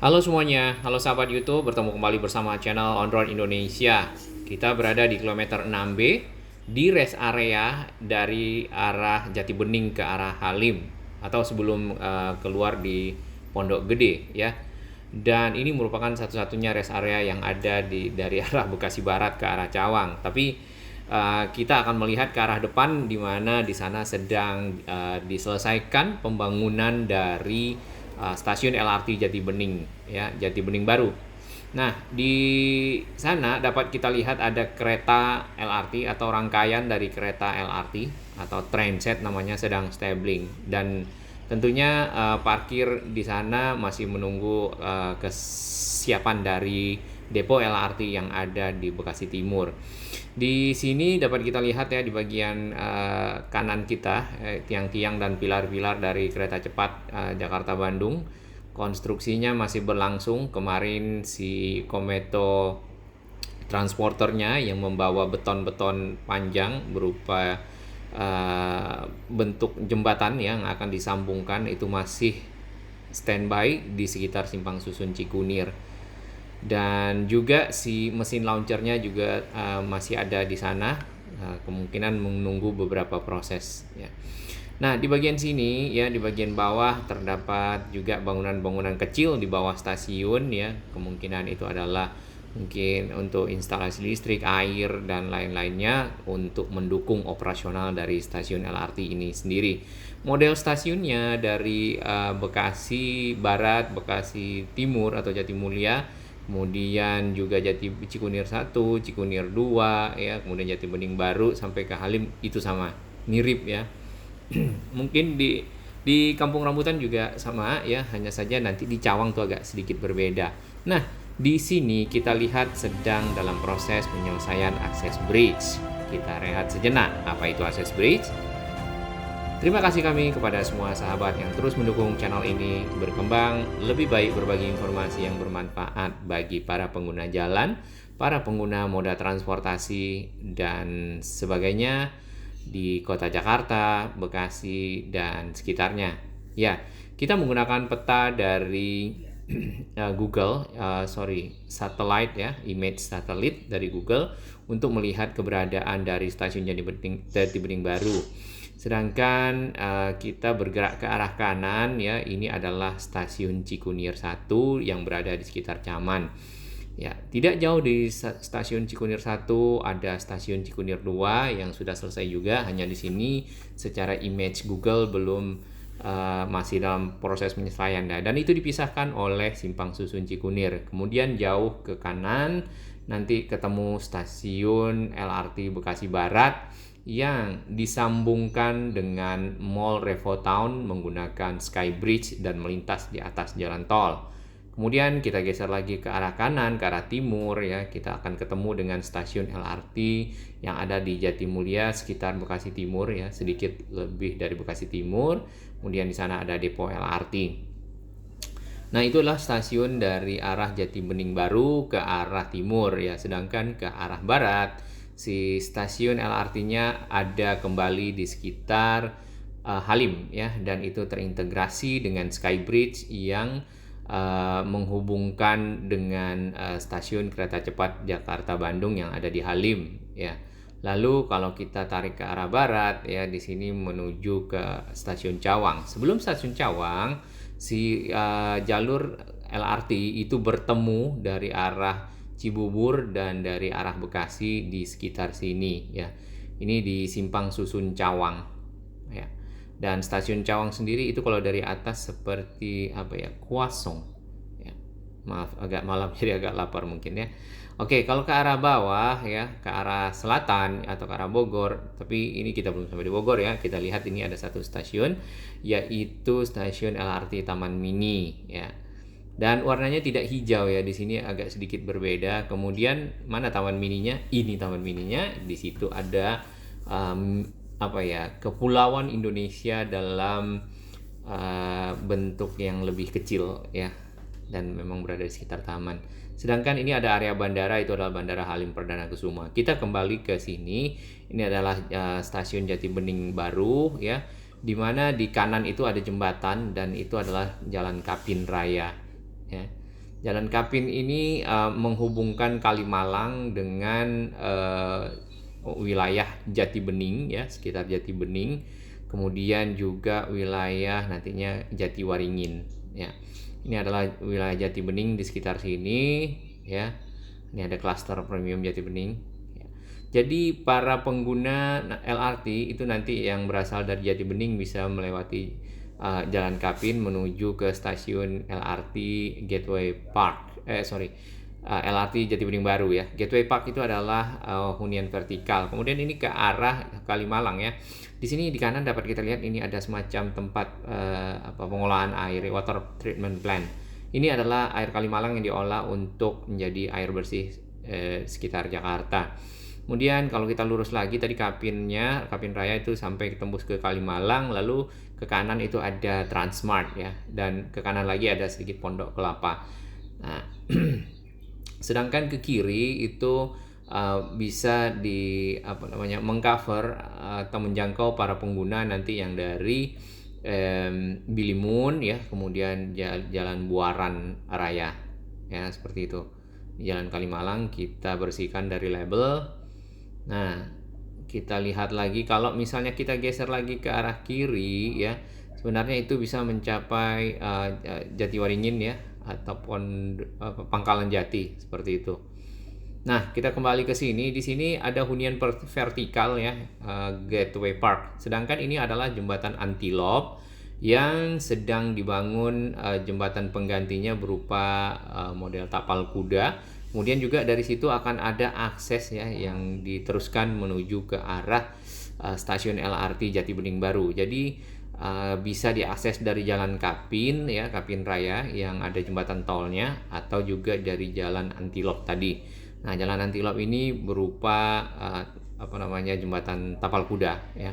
Halo semuanya, halo sahabat YouTube, bertemu kembali bersama channel On Road Indonesia. Kita berada di kilometer 6B di rest area dari arah Jati Bening ke arah Halim atau sebelum keluar di Pondok Gede ya. Dan ini merupakan satu-satunya rest area yang ada dari arah Bekasi Barat ke arah Cawang. Tapi kita akan melihat ke arah depan di mana di sana sedang diselesaikan pembangunan dari stasiun LRT Jati Bening ya, Jati Bening baru. Nah, di sana dapat kita lihat ada kereta LRT atau rangkaian dari kereta LRT atau trainset namanya sedang stabling, dan tentunya parkir di sana masih menunggu kesiapan dari depo LRT yang ada di Bekasi Timur. Di sini dapat kita lihat ya, di bagian kanan kita tiang-tiang dan pilar-pilar dari kereta cepat Jakarta Bandung. Konstruksinya masih berlangsung. Kemarin si Kometo transporternya yang membawa beton-beton panjang berupa bentuk jembatan yang akan disambungkan itu masih standby di sekitar Simpang Susun Cikunir. Dan juga si mesin launchernya juga masih ada di sana, kemungkinan menunggu beberapa proses ya. Nah, di bagian sini ya, di bagian bawah terdapat juga bangunan-bangunan kecil di bawah stasiun ya. Kemungkinan itu adalah mungkin untuk instalasi listrik, air dan lain-lainnya untuk mendukung operasional dari stasiun LRT ini sendiri. Model stasiunnya dari Bekasi Barat, Bekasi Timur atau Jatimulya, kemudian juga Cikunir 1, Cikunir 2 ya, kemudian Jati Bening baru sampai ke Halim itu sama, mirip ya. Mungkin di Kampung Rambutan juga sama ya, hanya saja nanti di Cawang tuh agak sedikit berbeda. Nah, di sini kita lihat sedang dalam proses penyelesaian akses bridge. Kita rehat sejenak. Apa itu akses bridge? Terima kasih kami kepada semua sahabat yang terus mendukung channel ini berkembang, lebih baik berbagi informasi yang bermanfaat bagi para pengguna jalan, para pengguna moda transportasi, dan sebagainya di kota Jakarta, Bekasi, dan sekitarnya. Ya, kita menggunakan peta dari Google, satellite ya, image satelit dari Google untuk melihat keberadaan dari stasiun Jati Bening baru. Sedangkan kita bergerak ke arah kanan ya, ini adalah stasiun Cikunir 1 yang berada di sekitar Caman. Ya, tidak jauh di stasiun Cikunir 1 ada stasiun Cikunir 2 yang sudah selesai juga, hanya di sini secara image Google belum masih dalam proses penyesuaian dan itu dipisahkan oleh Simpang Susun Cikunir. Kemudian jauh ke kanan nanti ketemu stasiun LRT Bekasi Barat yang disambungkan dengan Mall Revo Town menggunakan Skybridge dan melintas di atas jalan tol. Kemudian kita geser lagi ke arah kanan, ke arah timur ya, kita akan ketemu dengan stasiun LRT yang ada di Jatimulya sekitar Bekasi Timur ya, sedikit lebih dari Bekasi Timur. Kemudian di sana ada depo LRT. Nah, itulah stasiun dari arah Jati Bening baru ke arah timur ya, sedangkan ke arah barat si stasiun LRT-nya ada kembali di sekitar Halim ya, dan itu terintegrasi dengan Skybridge yang menghubungkan dengan stasiun kereta cepat Jakarta Bandung yang ada di Halim ya. Lalu kalau kita tarik ke arah barat ya, di sini menuju ke stasiun Cawang. Sebelum stasiun Cawang, si jalur LRT itu bertemu dari arah Cibubur dan dari arah Bekasi di sekitar sini ya. Ini di Simpang Susun Cawang ya. Dan stasiun Cawang sendiri itu kalau dari atas seperti apa ya, kuasong ya. Maaf agak malam jadi agak lapar mungkin ya. Oke, kalau ke arah bawah ya, ke arah selatan atau ke arah Bogor, tapi ini kita belum sampai di Bogor ya. Kita lihat ini ada satu stasiun, yaitu stasiun LRT Taman Mini ya. Dan warnanya tidak hijau ya, di sini agak sedikit berbeda. Kemudian mana Taman Mininya? Ini Taman Mininya. Di situ ada Kepulauan Indonesia dalam bentuk yang lebih kecil ya, dan memang berada di sekitar taman. Sedangkan ini ada area bandara, itu adalah Bandara Halim Perdana Kusuma. Kita kembali ke sini. Ini adalah stasiun Jati Bening baru ya, di mana di kanan itu ada jembatan dan itu adalah Jalan Kapin Raya ya. Jalan Kapin ini menghubungkan Kalimalang dengan wilayah Jatibening ya, sekitar Jatibening, kemudian juga wilayah nantinya Jatiwaringin ya. Ini adalah wilayah Jatibening di sekitar sini ya. Ini ada klaster premium Jatibening ya. Jadi para pengguna LRT itu nanti yang berasal dari Jatibening bisa melewati Jalan Kapin menuju ke stasiun LRT Gateway Park. LRT Jatibening Baru ya. Gateway Park itu adalah hunian vertikal. Kemudian ini ke arah Kalimalang ya. Di sini di kanan dapat kita lihat ini ada semacam tempat pengolahan air, water treatment plant. Ini adalah air Kalimalang yang diolah untuk menjadi air bersih sekitar Jakarta. Kemudian kalau kita lurus lagi tadi Kapin Raya itu sampai tembus ke Kalimalang, lalu ke kanan itu ada Transmart ya, dan ke kanan lagi ada sedikit Pondok Kelapa. Nah, sedangkan ke kiri itu bisa mengcover atau menjangkau para pengguna nanti yang dari Bilimun ya, kemudian Jalan Buaran Raya ya, seperti itu. Jalan Kalimalang kita bersihkan dari label. Nah, kita lihat lagi kalau misalnya kita geser lagi ke arah kiri ya, sebenarnya itu bisa mencapai Jatiwaringin ya, ataupun Pangkalan Jati seperti itu. Nah, kita kembali ke sini. Di sini ada hunian vertikal ya, Gateway Park. Sedangkan ini adalah jembatan Antilop yang sedang dibangun, jembatan penggantinya berupa model tapal kuda. Kemudian juga dari situ akan ada akses ya yang diteruskan menuju ke arah stasiun LRT Jatibening Baru. Jadi bisa diakses dari Jalan Kapin ya, Kapin Raya yang ada jembatan tolnya, atau juga dari Jalan Antilop tadi. Nah, Jalan Antilop ini berupa jembatan tapal kuda ya.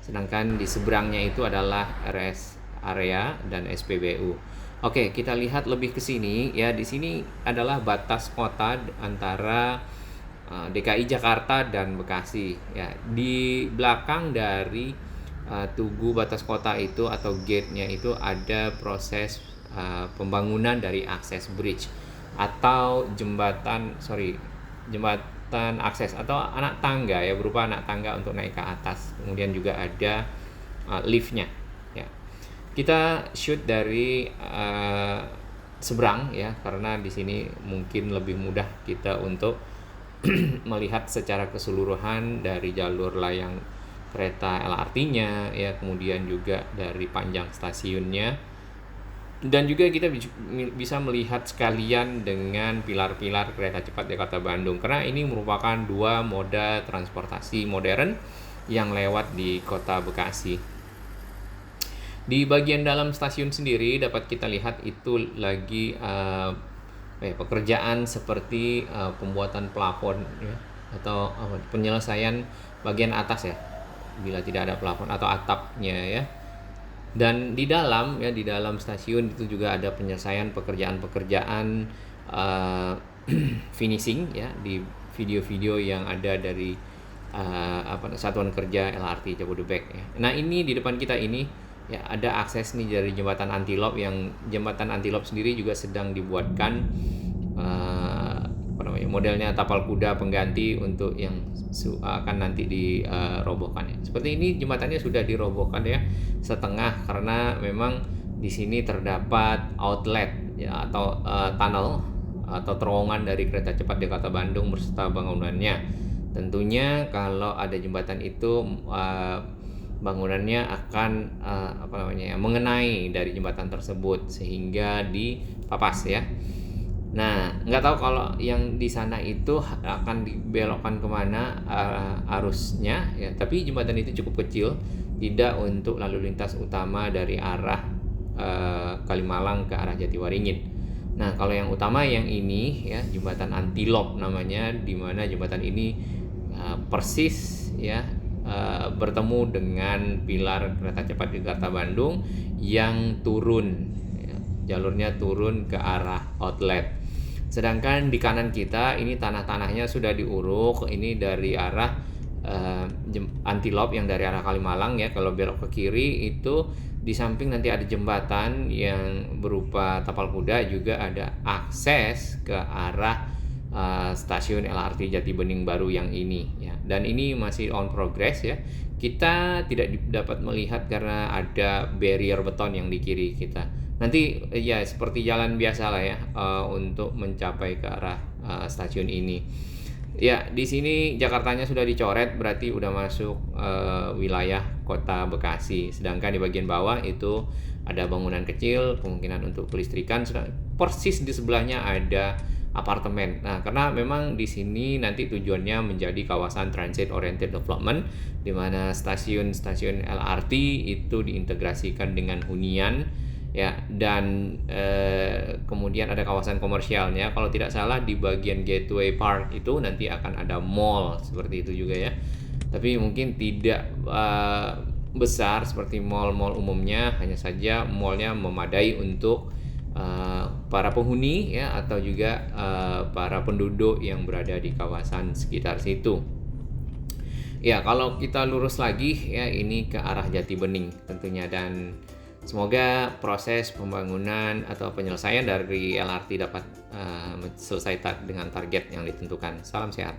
Sedangkan di seberangnya itu adalah rest area dan SPBU. Oke, kita lihat lebih ke sini ya. Di sini adalah batas kota antara DKI Jakarta dan Bekasi ya. Di belakang dari tugu batas kota itu atau gate-nya itu ada proses pembangunan dari akses bridge atau jembatan akses atau anak tangga ya, berupa anak tangga untuk naik ke atas. Kemudian juga ada liftnya ya. Kita shoot dari seberang ya, karena di sini mungkin lebih mudah kita untuk melihat secara keseluruhan dari jalur layang kereta LRT-nya ya, kemudian juga dari panjang stasiunnya, dan juga kita bisa melihat sekalian dengan pilar-pilar kereta cepat Jakarta Bandung, karena ini merupakan dua moda transportasi modern yang lewat di kota Bekasi. Di bagian dalam stasiun sendiri dapat kita lihat itu lagi pekerjaan seperti pembuatan plafon ya, atau penyelesaian bagian atas ya, bila tidak ada plafon atau atapnya ya. Dan di dalam stasiun itu juga ada penyelesaian pekerjaan-pekerjaan finishing ya, di video-video yang ada dari Satuan Kerja LRT Jabodebek ya. Nah, ini di depan kita ini ya ada akses nih dari jembatan Antilop, yang jembatan Antilop sendiri juga sedang dibuatkan modelnya tapal kuda pengganti untuk yang akan nanti dirobohkan ya. Seperti ini jembatannya sudah dirobohkan ya setengah, karena memang di sini terdapat outlet ya, atau tunnel atau terowongan dari kereta cepat Jakarta Bandung beserta bangunannya. Tentunya kalau ada jembatan itu bangunannya akan mengenai dari jembatan tersebut sehingga dipapas ya. Nah, nggak tahu kalau yang di sana itu akan dibelokkan kemana arusnya ya, tapi jembatan itu cukup kecil, tidak untuk lalu lintas utama dari arah Kalimalang ke arah Jatiwaringin. Nah, kalau yang utama yang ini ya, jembatan Antilop namanya, di mana jembatan ini persis ya bertemu dengan pilar kereta cepat Jakarta Bandung yang turun ya, jalurnya turun ke arah outlet. Sedangkan di kanan kita ini tanah-tanahnya sudah diuruk, ini dari arah Antilop yang dari arah Kalimalang ya. Kalau belok ke kiri itu Di samping nanti ada jembatan yang berupa tapal kuda, juga ada akses ke arah stasiun LRT Jatibening baru yang ini ya. Dan ini masih on progress ya. Kita tidak dapat melihat karena ada barrier beton yang di kiri kita. Nanti ya seperti jalan biasa lah ya untuk mencapai ke arah stasiun ini. Ya, di sini Jakartanya sudah dicoret, berarti udah masuk wilayah kota Bekasi. Sedangkan di bagian bawah itu ada bangunan kecil, kemungkinan untuk kelistrikan. Persis di sebelahnya ada apartemen. Nah, karena memang di sini nanti tujuannya menjadi kawasan transit oriented development, di mana stasiun-stasiun LRT itu diintegrasikan dengan hunian ya, dan kemudian ada kawasan komersialnya. Kalau tidak salah di bagian Gateway Park itu nanti akan ada mall seperti itu juga ya, tapi mungkin tidak besar seperti mall-mall umumnya. Hanya saja mallnya memadai untuk para penghuni ya, atau juga para penduduk yang berada di kawasan sekitar situ. Ya, kalau kita lurus lagi ya, ini ke arah Jatibening tentunya, dan semoga proses pembangunan atau penyelesaian dari LRT dapat selesai dengan target yang ditentukan. Salam sehat.